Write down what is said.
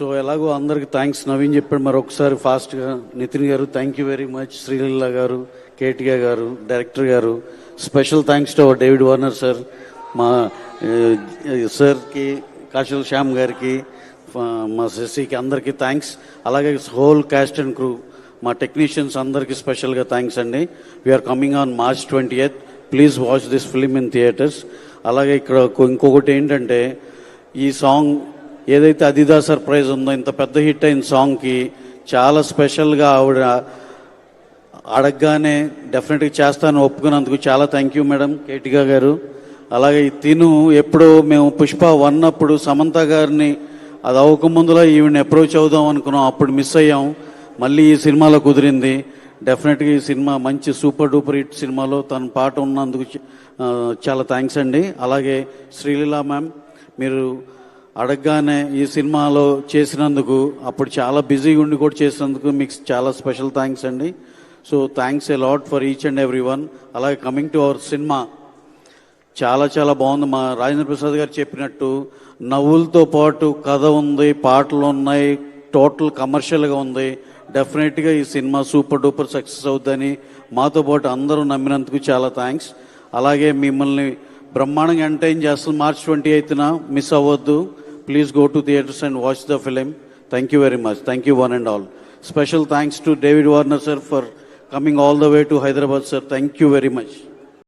So ఎలాగో అందరికి thanks Naveen చెప్పాడు, మరొకసారి ఫాస్ట్గా నితిన్ గారు thank you very much, Sreeleela గారు, కేటిగా గారు, డైరెక్టర్ గారు, special thanks to our David Warner sir, మా సార్కి, కాశల్ శ్యామ్ గారికి, మా శశికి, అందరికీ థ్యాంక్స్. అలాగే హోల్ క్యాస్ట్ అండ్ క్రూ, మా టెక్నీషియన్స్ అందరికీ స్పెషల్గా థ్యాంక్స్ అండి. We're coming on March 20th. Please watch this film in theatres. అలాగే ఇక్కడ ఇంకొకటి ఏంటంటే, ఈ సాంగ్ ఏదైతే అదిదా సర్ప్రైజ్ ఉందో, ఇంత పెద్ద హిట్ అయిన సాంగ్కి చాలా స్పెషల్గా ఆవిడ అడగగానే డెఫినెట్గా చేస్తాను ఒప్పుకున్నందుకు చాలా థ్యాంక్ యూ మేడం కేటిగా గారు. అలాగే తిను ఎప్పుడో మేము పుష్ప 1 అప్పుడు సమంత గారిని అది అవ్వకముందులో ఈవిని అప్రోచ్ అవుదాం అనుకున్నాం, అప్పుడు మిస్ అయ్యాం. మళ్ళీ ఈ సినిమాలో కుదిరింది. డెఫినెట్గా ఈ సినిమా మంచి సూపర్ డూపర్ హిట్ సినిమాలో తన పాట ఉన్నందుకు చాలా థ్యాంక్స్ అండి. అలాగే శ్రీలీల మ్యామ్, మీరు అడగగానే ఈ సినిమాలో చేసినందుకు, అప్పుడు చాలా బిజీగా ఉండి కూడా చేసినందుకు మీకు చాలా స్పెషల్ థ్యాంక్స్ అండి. So thanks a lot for each and every one. అలాగే కమింగ్ టు అవర్ సినిమా, చాలా చాలా బాగుంది. మా రాజేంద్ర ప్రసాద్ గారు చెప్పినట్టు నవ్వులతో పాటు కథ ఉంది, పాటలు ఉన్నాయి, టోటల్ కమర్షియల్గా ఉంది. డెఫినెట్గా ఈ సినిమా సూపర్ డూపర్ సక్సెస్ అవుతుందని మాతో పాటు అందరూ నమ్మినందుకు చాలా థ్యాంక్స్. అలాగే మిమ్మల్ని బ్రహ్మాండంగా ఎంటర్టైన్ చేస్తాం. March 28న మిస్ అవ్వద్దు. Please go to theatres and watch the film. Thank you very much. Thank you one and all. Special thanks to David Warner sir for coming all the way to Hyderabad, sir. Thank you very much.